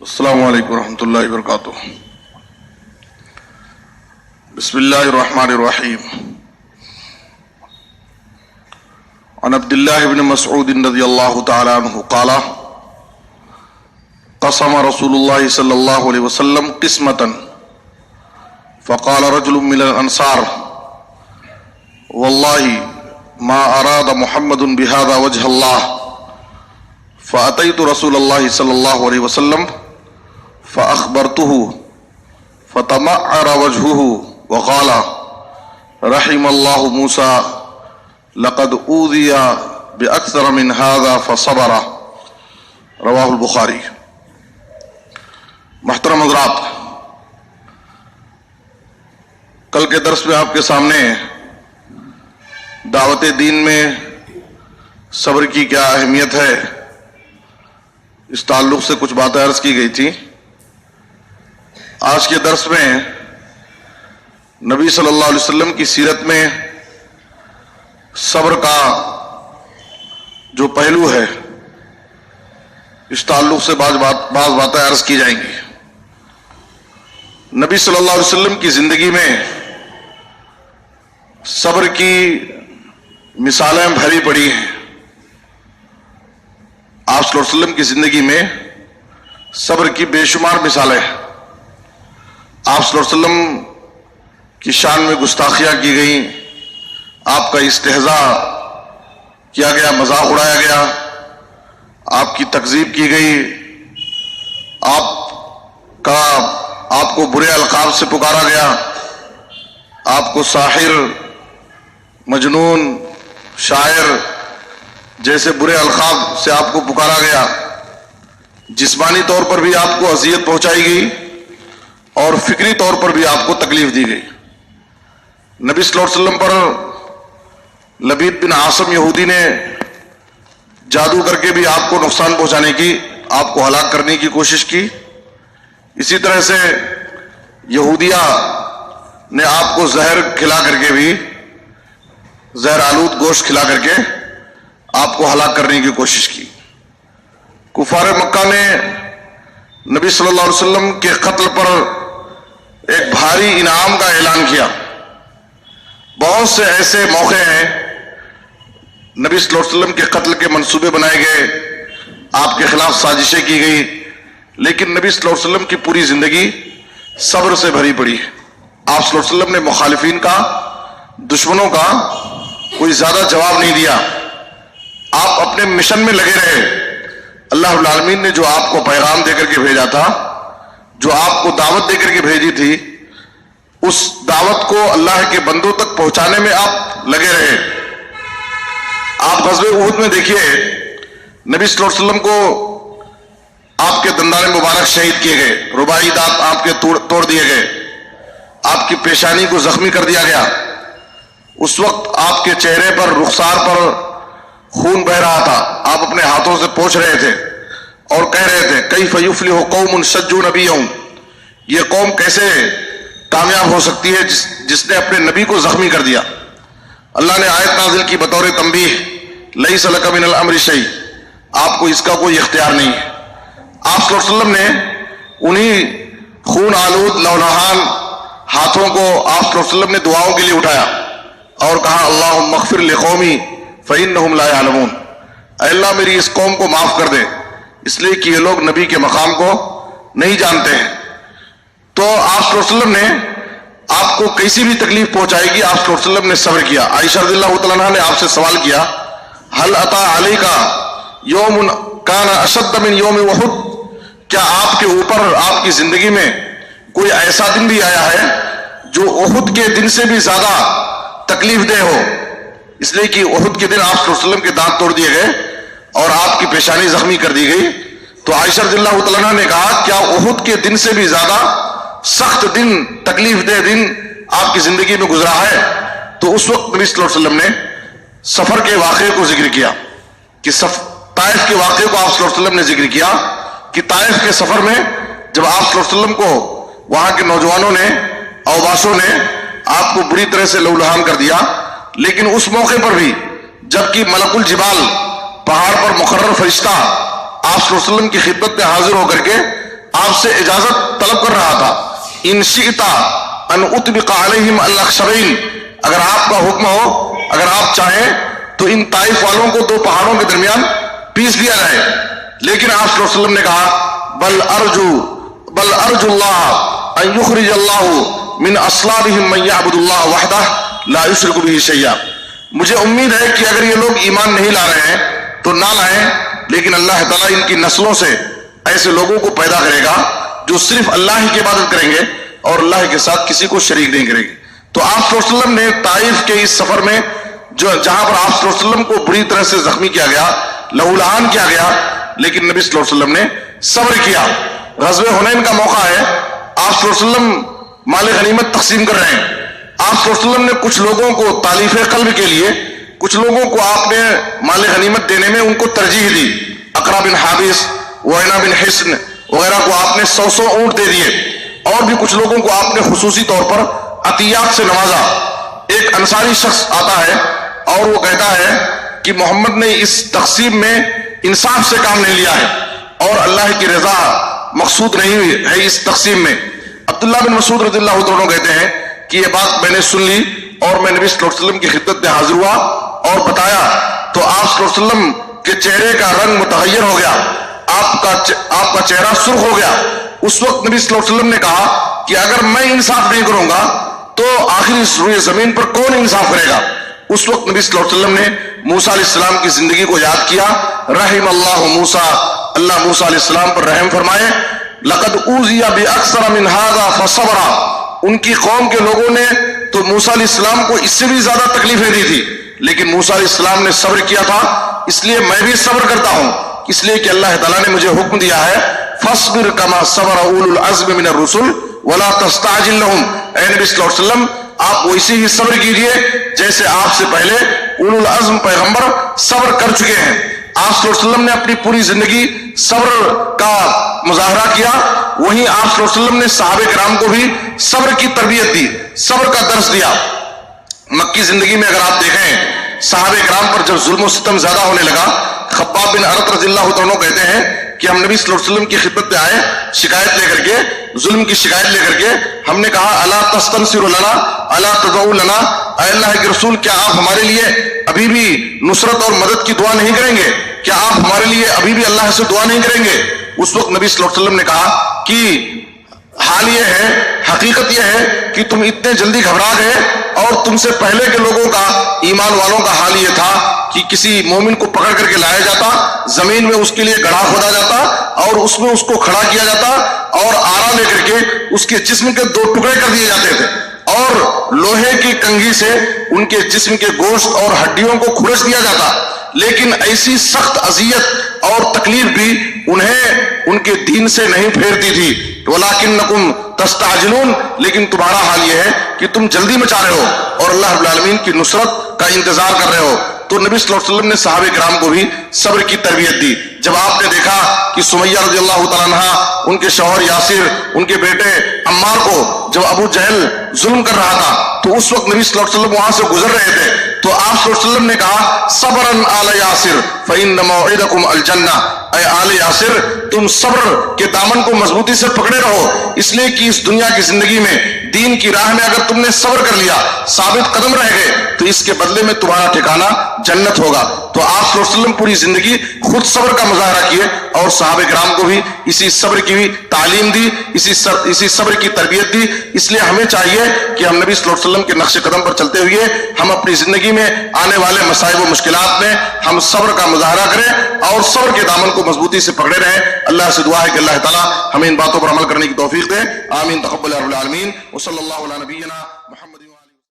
السلام علیکم ورحمۃ اللہ وبرکاتہ۔ بسم اللہ الرحمن الرحیم۔ عن عبد اللہ بن مسعود رضی اللہ تعالی عنہ قال قسم رسول اللہ صلی اللہ علیہ وسلم قسمة فقال رجل من الانصار واللہ ما اراد محمد بهذا وجه اللہ فأتيت رسول الله صلى الله عليه وسلم فأخبرته فتمعر وجهه وقال رحم الله موسى لقد أوذي بأكثر من هذا فصبر، رواہ البخاری۔ محترم حضرات، کل کے درس میں آپ کے سامنے دعوت دین میں صبر کی کیا اہمیت ہے اس تعلق سے کچھ باتیں عرض کی گئی تھی۔ آج کے درس میں نبی صلی اللہ علیہ وسلم کی سیرت میں صبر کا جو پہلو ہے اس تعلق سے بعض باتیں عرض کی جائیں گی۔ نبی صلی اللہ علیہ وسلم کی زندگی میں صبر کی مثالیں بھری پڑی ہیں۔ آپ صلی اللہ علیہ وسلم کی زندگی میں صبر کی بے شمار مثالیں ہیں۔ آپ صلی اللہ علیہ وسلم کی شان میں گستاخیاں کی گئیں، آپ کا استہزاء کیا گیا، مذاق اڑایا گیا، آپ کی تکذیب کی گئی، آپ کو برے القاب سے پکارا گیا، آپ کو ساحر، مجنون، شاعر جیسے برے القاب سے آپ کو پکارا گیا۔ جسمانی طور پر بھی آپ کو اذیت پہنچائی گئی اور فکری طور پر بھی آپ کو تکلیف دی گئی۔ نبی صلی اللہ علیہ وسلم پر لبید بن عاصم یہودی نے جادو کر کے بھی آپ کو نقصان پہنچانے کی، آپ کو ہلاک کرنے کی کوشش کی۔ اسی طرح سے یہودیہ نے آپ کو زہر کھلا کر کے بھی، زہر آلود گوشت کھلا کر کے آپ کو ہلاک کرنے کی کوشش کی۔ کفار مکہ نے نبی صلی اللہ علیہ وسلم کے قتل پر ایک بھاری انعام کا اعلان کیا۔ بہت سے ایسے موقع ہیں نبی صلی اللہ علیہ وسلم کے قتل کے منصوبے بنائے گئے، آپ کے خلاف سازشیں کی گئی، لیکن نبی صلی اللہ علیہ وسلم کی پوری زندگی صبر سے بھری پڑی ہے۔ آپ صلی اللہ علیہ وسلم نے مخالفین کا، دشمنوں کا کوئی زیادہ جواب نہیں دیا۔ آپ اپنے مشن میں لگے رہے۔ اللہ رب العالمین نے جو آپ کو پیغام دے کر کے بھیجا تھا، جو آپ کو دعوت دے کر کے بھیجی تھی، اس دعوت کو اللہ کے بندوں تک پہنچانے میں آپ لگے رہے۔ آپ غزوہ احد میں دیکھیے، نبی صلی اللہ علیہ وسلم کو آپ کے دندان مبارک شہید کیے گئے، رباعی دانت آپ کے توڑ دیے گئے، آپ کی پیشانی کو زخمی کر دیا گیا۔ اس وقت آپ کے چہرے پر، رخسار پر خون بہ رہا تھا، آپ اپنے ہاتھوں سے پوچھ رہے تھے اور کہہ رہے تھے کیف یفلح قوم شجوا نبیہم، یہ قوم کیسے کامیاب ہو سکتی ہے جس نے اپنے نبی کو زخمی کر دیا۔ اللہ نے آیت نازل کی بطور تنبیہ، لیس لک من الامر شیء، آپ کو اس کا کوئی اختیار نہیں ہے۔ آپ صلی اللہ علیہ وسلم نے انہی خون آلود لونہان ہاتھوں کو آپ صلی اللہ علیہ وسلم نے دعاؤں کے لیے اٹھایا اور کہا اللہم اغفر لقومی فإنہم لا یعلمون، اے اللہ میری اس قوم کو معاف کر دے، اس لیے کہ یہ لوگ نبی کے مقام کو نہیں جانتے ہیں۔ تو آپ صلی اللہ علیہ وسلم نے آپ کو کیسی بھی تکلیف پہنچائے گی، آپ صلی اللہ علیہ وسلم نے صبر کیا۔ عائشہ رضی اللہ تعالیٰ عنہا نے آپ سے سوال کیا هل اتی علیک یوم کان اشد من یوم احد، کیا آپ کے اوپر، آپ کی زندگی میں کوئی ایسا دن بھی آیا ہے جو احد کے دن سے بھی زیادہ تکلیف دہ ہو؟ اس لیے کہ احد کے دن آپ صلی اللہ علیہ وسلم کے دانت توڑ دیے گئے اور آپ کی پیشانی زخمی کر دی گئی۔ تو عائشہ رضی اللہ تعالیٰ عنہ نے کہا کیا احد کے دن سے بھی زیادہ سخت دن، تکلیف دہ دن آپ کی زندگی میں گزرا ہے؟ تو اس وقت نبی صلی اللہ علیہ وسلم نے سفر کے واقعے کو ذکر کیا کہ طائف کے واقعے کو آپ صلی اللہ علیہ وسلم نے ذکر کیا کہ طائف کے سفر میں جب آپ صلی اللہ علیہ وسلم کو وہاں کے نوجوانوں نے، اوباشوں نے آپ کو بری طرح سے لہولہان کر دیا، لیکن اس موقع پر بھی جبکہ ملک الجبال پہاڑ پر مقرر فرشتہ آپ صلی اللہ علیہ وسلم کی خدمت میں حاضر ہو کر کے آپ سے اجازت طلب کر رہا تھا، ان شئت ان اطبق علیہم الاخشبین، اگر آپ کا حکم ہو، اگر آپ چاہیں تو ان طائف والوں کو 2 پہاڑوں کے درمیان پیس دیا جائے، لیکن آپ صلی اللہ علیہ وسلم نے کہا بل ارجو اللہ ان یخرج اللہ من اصلابہم من یعبد اللہ وحدہ لا یشرک بہ شیئا، مجھے امید ہے کہ اگر یہ لوگ ایمان نہیں لا رہے ہیں تو نہ لائیں، لیکن اللہ تعالیٰ ان کی نسلوں سے ایسے لوگوں کو پیدا کرے گا جو صرف اللہ ہی کی عبادت کریں گے اور اللہ کے ساتھ کسی کو شریک نہیں کریں گے۔ تو آپ صلی اللہ علیہ وسلم نے طائف کے اس سفر میں جہاں پر آپ صلی اللہ علیہ وسلم کو بری طرح سے زخمی کیا گیا، لہولہان کیا گیا، لیکن نبی صلی اللہ علیہ وسلم نے صبر کیا۔ غزوہ حنین کا موقع ہے، آپ صلی اللہ علیہ وسلم مال غنیمت تقسیم کر رہے ہیں، آپ صلی اللہ علیہ وسلم نے کچھ لوگوں کو تالیف قلب کے لیے، کچھ لوگوں کو آپ نے مال غنیمت دینے میں ان کو ترجیح دی، اقرا بن حابس، وعینہ بن حصن وغیرہ کو آپ نے 100 اونٹ دے دیے، اور بھی کچھ لوگوں کو آپ نے خصوصی طور پر عطیات سے نوازا۔ ایک انصاری شخص آتا ہے اور وہ کہتا ہے کہ محمد نے اس تقسیم میں انصاف سے کام نہیں لیا ہے اور اللہ کی رضا مقصود نہیں ہوئی ہے اس تقسیم میں۔ عبداللہ بن مسعود رضی اللہ عنہ کہتے ہیں کہ یہ بات میں نے سن لی اور میں نبی صلی اللہ علیہ وسلم کی خدمت میں حاضر ہوا اور بتایا تو آپ صلی اللہ علیہ وسلم کے چہرے کا رنگ متغیر ہو گیا، آپ کا چہرہ سرخ ہو گیا۔ اس وقت نبی صلی اللہ علیہ وسلم نے کہا کہ اگر میں انصاف نہیں کروں گا تو آخر اس روئے زمین پر کون انصاف کرے گا؟ اس وقت نبی صلی اللہ علیہ وسلم نے موسیٰ علیہ السلام کی زندگی کو یاد کیا، رحم اللہ موسیٰ، اللہ موسیٰ علیہ السلام پر رحم فرمائے، لقد اوذی باکثر من ھذا فصبر، ان کی قوم کے لوگوں نے تو موسیٰ علیہ السلام کو اس سے بھی زیادہ تکلیفیں دی تھی، لیکن موسیٰ علیہ السلام نے صبر کیا تھا، اس لیے میں بھی صبر کرتا ہوں، اس لیے کہ اللہ تعالیٰ نے مجھے حکم دیا ہے فاصبر کما صبر اولو العزم من الرسل ولا تستعجل لهم، اے نبی صلی اللہ علیہ وسلم آپ ویسے ہی صبر کیجئے جیسے آپ سے پہلے اولو العزم پیغمبر صبر کر چکے ہیں۔ آپ صلی اللہ علیہ وسلم نے اپنی پوری زندگی صبر کا مظاہرہ کیا، وہیں آپ صلی اللہ علیہ وسلم نے صحابہ کرام کو بھی صبر کی تربیت دی، صبر کا درس دیا۔ مکی زندگی میں اگر آپ دیکھیں صحابہ کرام پر جب ظلم و ستم زیادہ ہونے لگا، خباب بن ارت رضی اللہ عنہ کہتے ہیں کہ ہم نبی صلی اللہ علیہ وسلم کی خدمت میں آئے شکایت لے کر کے، ظلم کی شکایت لے کر کے، ہم نے کہا الا تستنصر لنا الا تدعو لنا، اے اللہ کے رسول کیا آپ ہمارے لیے ابھی بھی نصرت اور مدد کی دعا نہیں کریں گے؟ کیا آپ ہمارے لیے ابھی بھی اللہ سے دعا نہیں کریں گے؟ اس وقت نبی صلی اللہ علیہ وسلم نے کہا کہ حال یہ ہے، حقیقت یہ ہے کہ تم اتنے جلدی گھبرا گئے اور تم سے پہلے کے لوگوں کا، ایمان والوں کا حال یہ تھا کہ کسی مومن کو پکڑ کر کے لایا جاتا، زمین میں اس کے لیے گڑھا کھودا جاتا اور اس میں اس کو کھڑا کیا جاتا اور آرا لے کر کے اس کے جسم کے 2 ٹکڑے کر دیے جاتے تھے اور لوہے کی کنگھی سے ان کے جسم کے گوشت اور ہڈیوں کو کھرچ دیا جاتا، لیکن ایسی سخت اذیت اور تکلیف بھی انہیں ان کے دین سے نہیں پھیرتی تھی۔ وَلَٰكِنَّكُمْ تَسْتَعْجِلُونَ، لیکن تمہارا حال یہ ہے کہ تم جلدی مچا رہے ہو اور اللہ رب العالمین کی نصرت کا انتظار کر رہے ہو۔ تو نبی صلی اللہ علیہ وسلم نے صحابہ کرام کو بھی صبر کی تربیت دی۔ جب آپ نے دیکھا کہ سمیہ رضی اللہ تعالیٰ عنہ، ان کے شوہر یاسر، ان کے بیٹے عمار کو جب ابو جہل ظلم کر رہا تھا تو اس وقت نبی صلی اللہ علیہ وسلم وہاں سے گزر رہے تھے، تو آپ صلی اللہ علیہ وسلم نے کہا صبراً آل یاسر فإن موعدکم الجنہ، اے آل یاسر تم صبر کے دامن کو مضبوطی سے پکڑے رہو، اس لیے کہ اس دنیا کی زندگی میں دین کی راہ میں اگر تم نے صبر کر لیا، ثابت قدم رہ گئے، تو اس کے بدلے میں تمہارا ٹھکانہ جنت ہوگا۔ تو آپ صلی اللہ علیہ وسلم پوری زندگی خود صبر کا مظاہرہ کیے اور صحابہ کرام کو بھی اسی صبر کی بھی تعلیم دی، اسی صبر کی تربیت دی۔ اس لیے ہمیں چاہیے کہ ہم نبی صلی اللہ علیہ وسلم کے نقش قدم پر چلتے ہوئے ہم اپنی زندگی میں آنے والے مصائب و مشکلات میں ہم صبر کا مظاہرہ کریں اور صبر کے دامن کو مضبوطی سے پکڑے رہیں۔ اللہ سے دعا ہے کہ اللہ تعالیٰ ہمیں ان باتوں پر عمل کرنے کی توفیق دے، آمین، تقبل یا رب العالمین، وصلی اللہ علی نبینا محمد۔